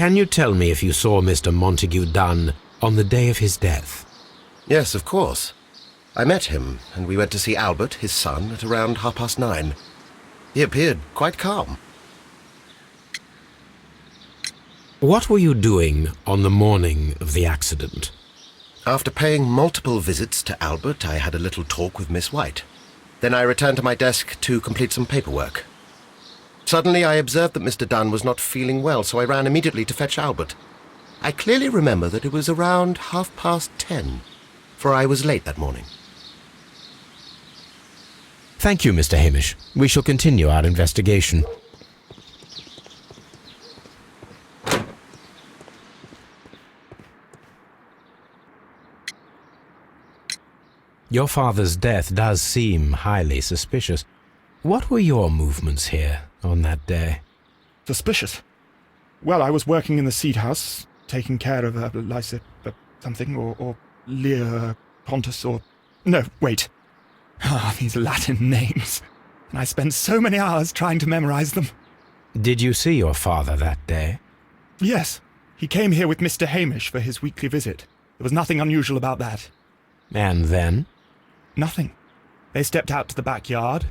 Can you tell me if you saw Mr. Montague Dunn on the day of his death? Yes, of course. I met him, and we went to see Albert, his son, at around 9:30. He appeared quite calm. What were you doing on the morning of the accident? After paying multiple visits to Albert, I had a little talk with Miss White. Then I returned to my desk to complete some paperwork. Suddenly I observed that Mr. Dunn was not feeling well, so I ran immediately to fetch Albert. I clearly remember that it was around 10:30, for I was late that morning. Thank you, Mr. Hamish. We shall continue our investigation. Your father's death does seem highly suspicious. What were your movements here on that day? Suspicious? Well, I was working in the seed house, taking care of Lysa something, or Lear Pontus, or... No, wait. These Latin names. And I spent so many hours trying to memorize them. Did you see your father that day? Yes. He came here with Mr. Hamish for his weekly visit. There was nothing unusual about that. And then? Nothing. They stepped out to the backyard.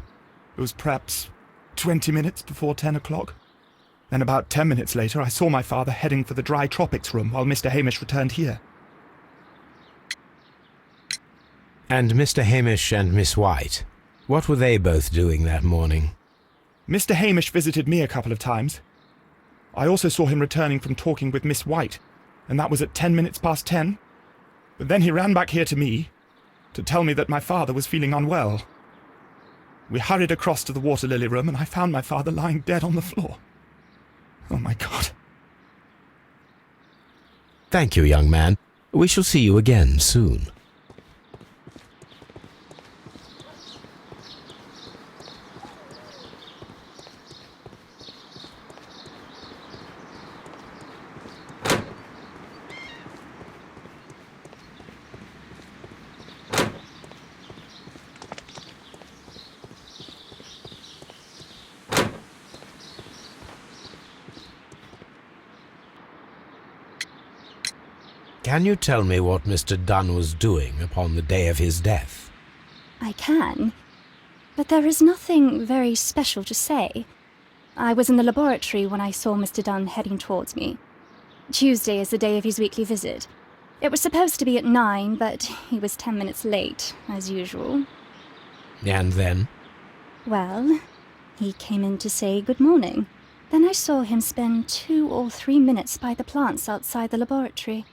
It was perhaps 20 minutes before 10 o'clock. Then about 10 minutes later, I saw my father heading for the dry tropics room while Mr. Hamish returned here. And Mr. Hamish and Miss White, what were they both doing that morning? Mr. Hamish visited me a couple of times. I also saw him returning from talking with Miss White, and that was at 10 minutes past 10. But then he ran back here to me to tell me that my father was feeling unwell. We hurried across to the water lily room, and I found my father lying dead on the floor. Oh, my God. Thank you, young man. We shall see you again soon. Can you tell me what Mr. Dunn was doing upon the day of his death? I can, but there is nothing very special to say. I was in the laboratory when I saw Mr. Dunn heading towards me. Tuesday is the day of his weekly visit. It was supposed to be at 9, but he was 10 minutes late, as usual. And then? Well, he came in to say good morning. Then I saw him spend 2 or 3 minutes by the plants outside the laboratory.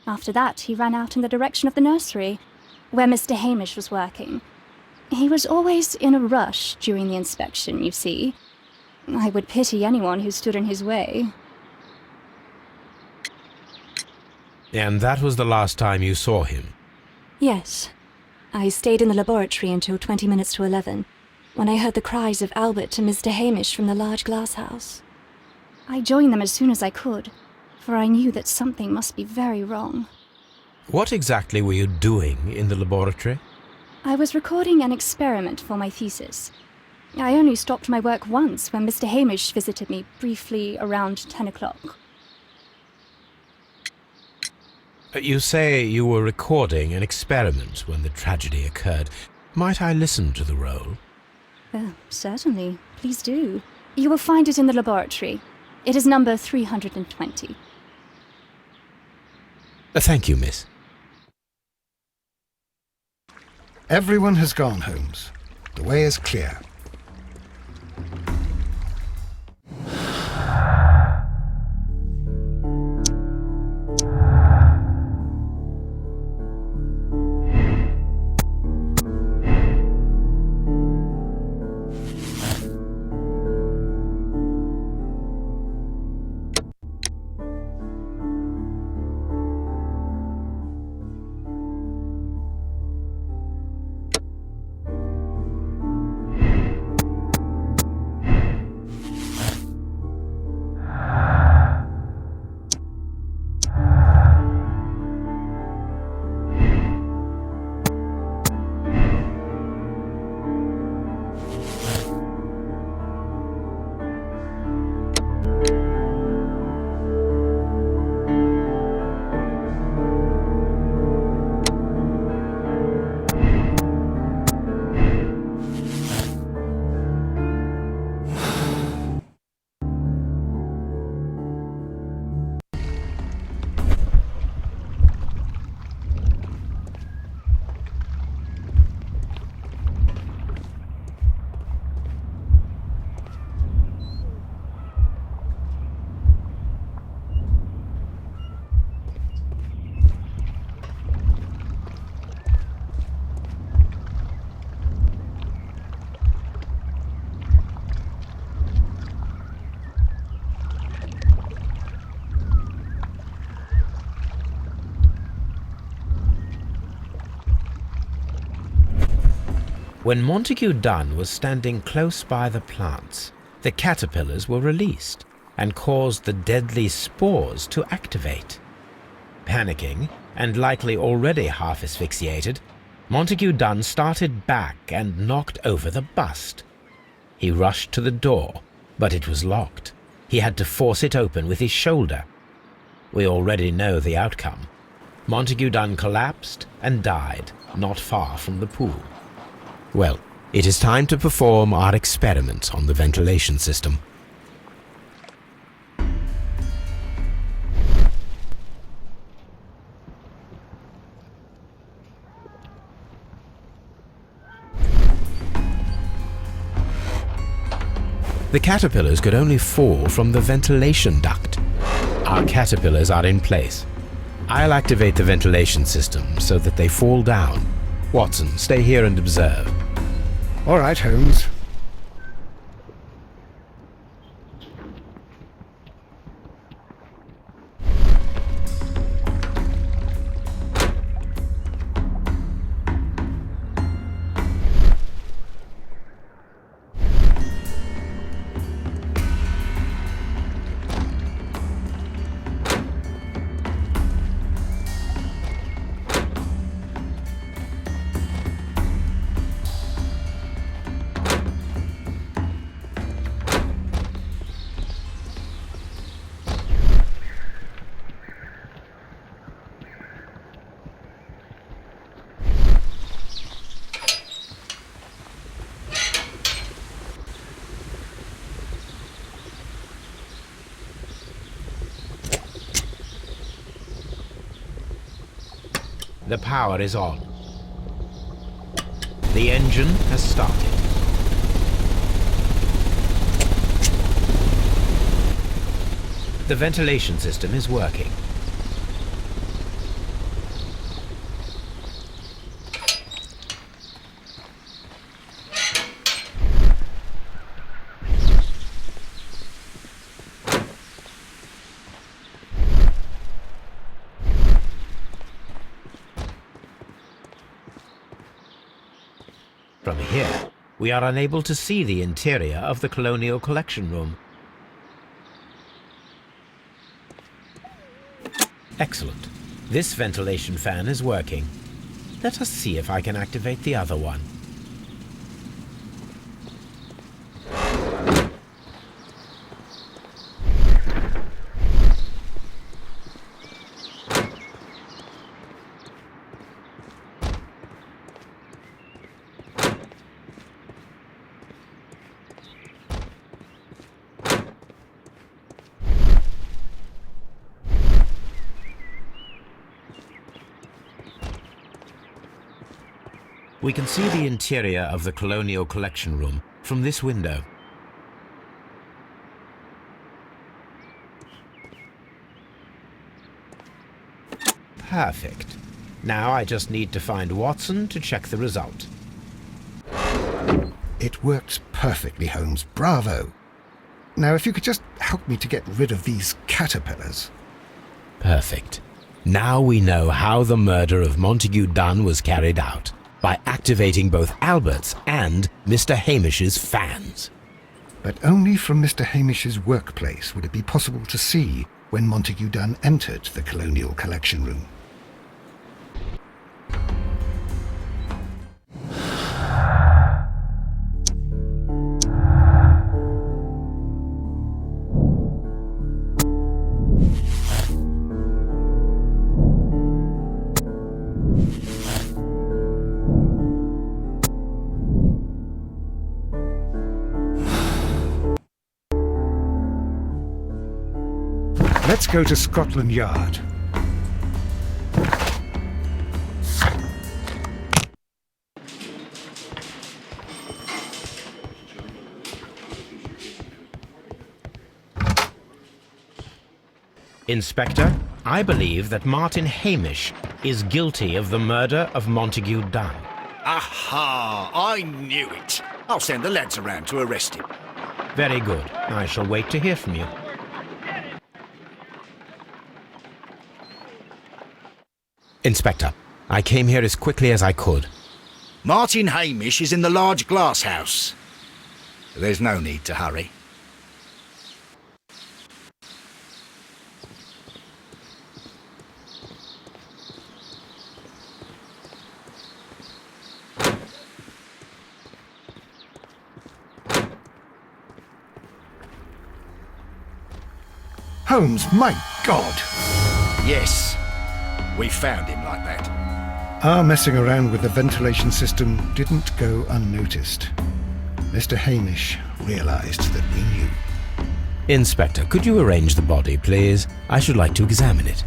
After that, he ran out in the direction of the nursery, where Mr. Hamish was working. He was always in a rush during the inspection, you see. I would pity anyone who stood in his way. And that was the last time you saw him? Yes. I stayed in the laboratory until 20 minutes to 11, when I heard the cries of Albert and Mr. Hamish from the large glass house. I joined them as soon as I could, for I knew that something must be very wrong. What exactly were you doing in the laboratory? I was recording an experiment for my thesis. I only stopped my work once when Mr. Hamish visited me briefly around 10 o'clock. You say you were recording an experiment when the tragedy occurred. Might I listen to the roll? Certainly. Please do. You will find it in the laboratory. It is number 320. Thank you, miss. Everyone has gone, Holmes. The way is clear. When Montague Dunn was standing close by the plants, the caterpillars were released and caused the deadly spores to activate. Panicking, and likely already half asphyxiated, Montague Dunn started back and knocked over the bust. He rushed to the door, but it was locked. He had to force it open with his shoulder. We already know the outcome. Montague Dunn collapsed and died not far from the pool. Well, it is time to perform our experiment on the ventilation system. The caterpillars could only fall from the ventilation duct. Our caterpillars are in place. I'll activate the ventilation system so that they fall down. Watson, stay here and observe. All right, Holmes. The power is on. The engine has started. The ventilation system is working. From here, we are unable to see the interior of the Colonial Collection Room. Excellent. This ventilation fan is working. Let us see if I can activate the other one. We can see the interior of the Colonial Collection Room from this window. Perfect. Now I just need to find Watson to check the result. It works perfectly, Holmes. Bravo. Now, if you could just help me to get rid of these caterpillars. Perfect. Now we know how the murder of Montague Dunn was carried out, by activating both Albert's and Mr. Hamish's fans. But only from Mr. Hamish's workplace would it be possible to see when Montague Dunn entered the Colonial Collection Room. Let's go to Scotland Yard. Inspector, I believe that Martin Hamish is guilty of the murder of Montague Dunn. Aha! I knew it. I'll send the lads around to arrest him. Very good. I shall wait to hear from you. Inspector, I came here as quickly as I could. Martin Hamish is in the large glass house. There's no need to hurry. Holmes, my God! Yes, we found him like that. Our messing around with the ventilation system didn't go unnoticed. Mr. Hamish realized that we knew. Inspector, could you arrange the body, please? I should like to examine it.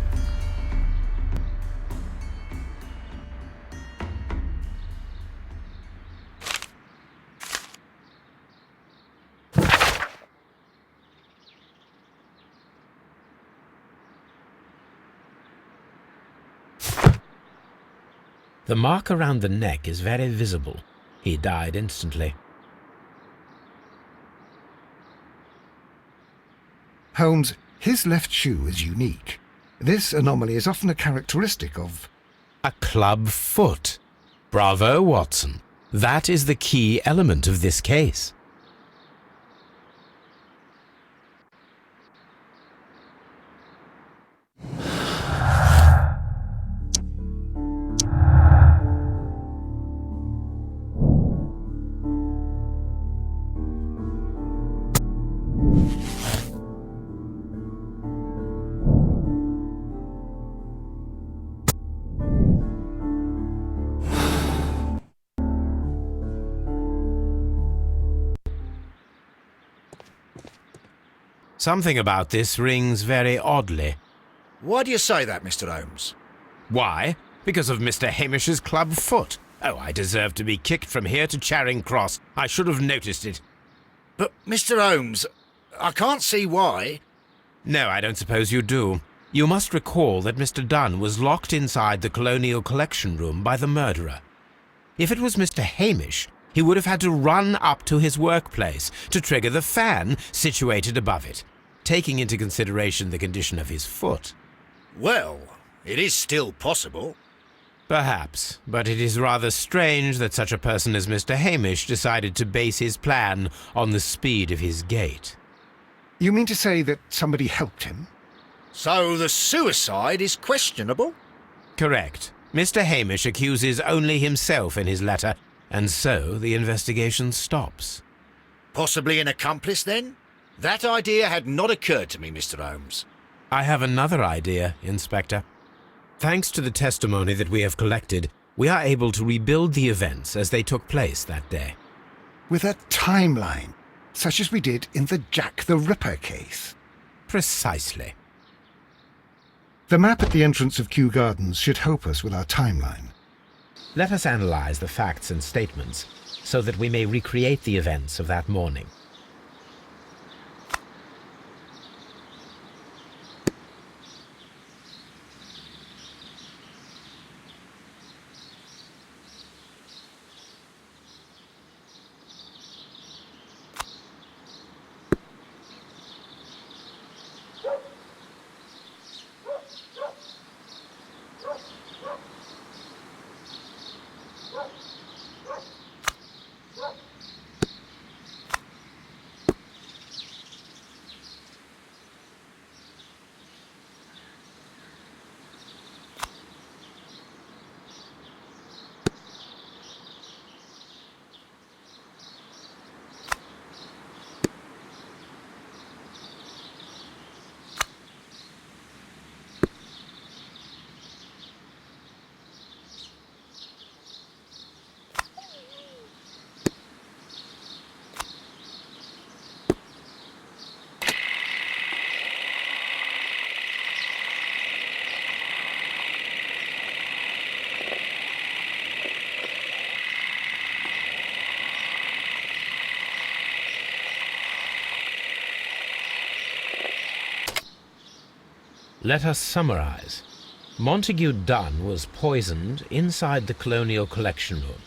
The mark around the neck is very visible. He died instantly. Holmes, his left shoe is unique. This anomaly is often a characteristic of... A club foot. Bravo, Watson. That is the key element of this case. Something about this rings very oddly. Why do you say that, Mr. Holmes? Why? Because of Mr. Hamish's club foot. Oh, I deserve to be kicked from here to Charing Cross. I should have noticed it. But, Mr. Holmes, I can't see why. No, I don't suppose you do. You must recall that Mr. Dunn was locked inside the Colonial Collection Room by the murderer. If it was Mr. Hamish, he would have had to run up to his workplace to trigger the fan situated above it, taking into consideration the condition of his foot. Well, it is still possible. Perhaps, but it is rather strange that such a person as Mr. Hamish decided to base his plan on the speed of his gait. You mean to say that somebody helped him? So the suicide is questionable? Correct. Mr. Hamish accuses only himself in his letter, and so the investigation stops. Possibly an accomplice, then? That idea had not occurred to me, Mr. Holmes. I have another idea, Inspector. Thanks to the testimony that we have collected, we are able to rebuild the events as they took place that day. With a timeline, such as we did in the Jack the Ripper case. Precisely. The map at the entrance of Kyu-Gardens should help us with our timeline. Let us analyze the facts and statements so that we may recreate the events of that morning. Let us summarize. Montague Dunn was poisoned inside the Colonial Collection Room.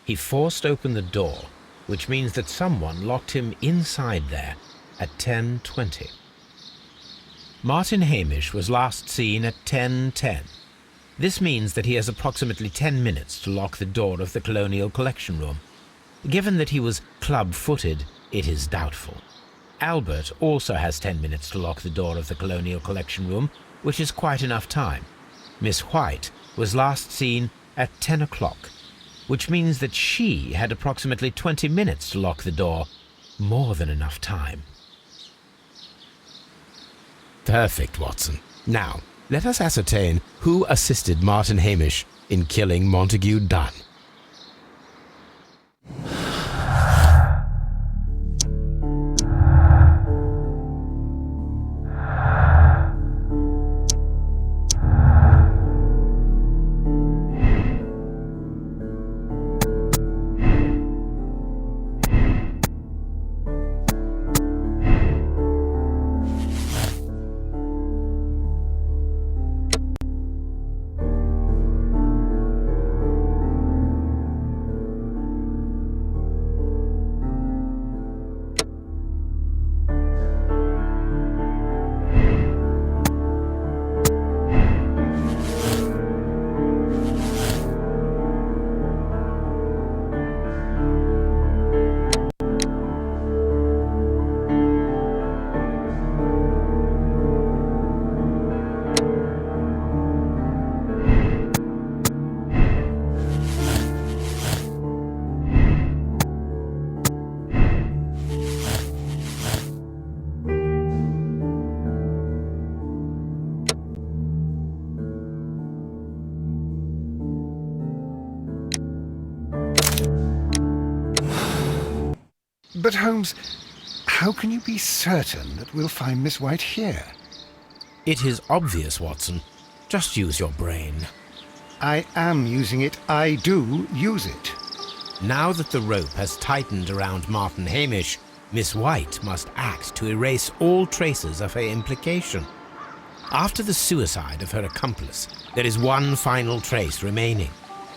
He forced open the door, which means that someone locked him inside there at 10:20. Martin Hamish was last seen at 10:10. This means that he has approximately 10 minutes to lock the door of the Colonial Collection Room. Given that he was club-footed, it is doubtful. Albert also has 10 minutes to lock the door of the Colonial Collection Room, which is quite enough time. Miss White was last seen at 10 o'clock, which means that she had approximately 20 minutes to lock the door. More than enough time. Perfect, Watson. Now, let us ascertain who assisted Martin Hamish in killing Montague Dunn. But Holmes, how can you be certain that we'll find Miss White here? It is obvious, Watson. Just use your brain. I am using it. I do use it. Now that the rope has tightened around Martin Hamish, Miss White must act to erase all traces of her implication. After the suicide of her accomplice, there is one final trace remaining: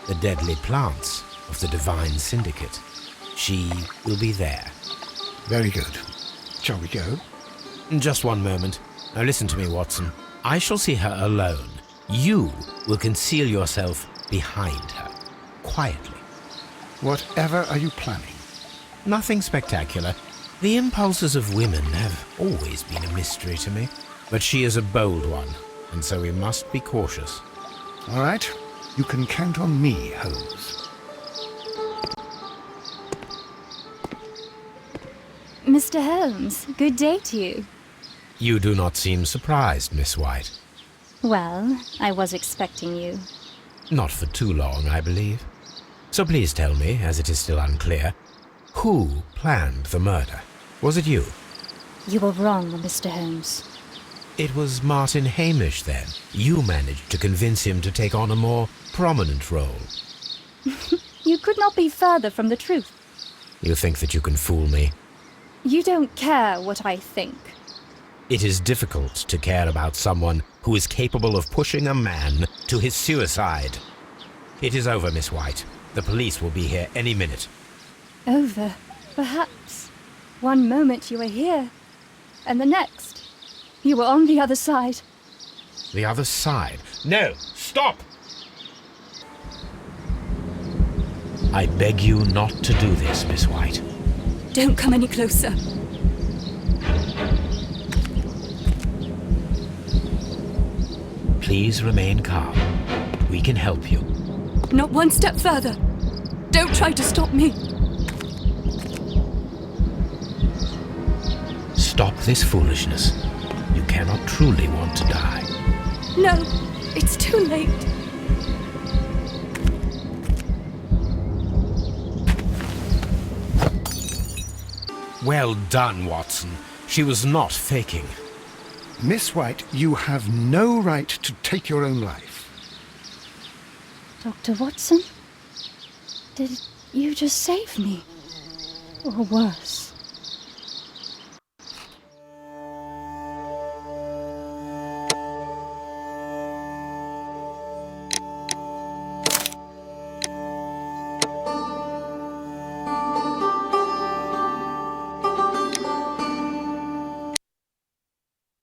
the deadly plants of the Divine Syndicate. She will be there. Very good. Shall we go? Just one moment. Now listen to me, Watson. I shall see her alone. You will conceal yourself behind her, quietly. Whatever are you planning? Nothing spectacular. The impulses of women have always been a mystery to me. But she is a bold one, and so we must be cautious. All right. You can count on me, Holmes. Mr. Holmes, good day to you. You do not seem surprised, Miss White. Well, I was expecting you. Not for too long, I believe. So please tell me, as it is still unclear, who planned the murder? Was it you? You were wrong, Mr. Holmes. It was Martin Hamish, then. You managed to convince him to take on a more prominent role. You could not be further from the truth. You think that you can fool me? You don't care what I think. It is difficult to care about someone who is capable of pushing a man to his suicide. It is over, Miss White. The police will be here any minute. Over, perhaps. One moment you were here, and the next, you were on the other side. The other side? No! Stop! I beg you not to do this, Miss White. Don't come any closer. Please remain calm. We can help you. Not one step further. Don't try to stop me. Stop this foolishness. You cannot truly want to die. No, it's too late. Well done, Watson. She was not faking. Miss White, you have no right to take your own life. Dr. Watson? Did you just save me? Or worse?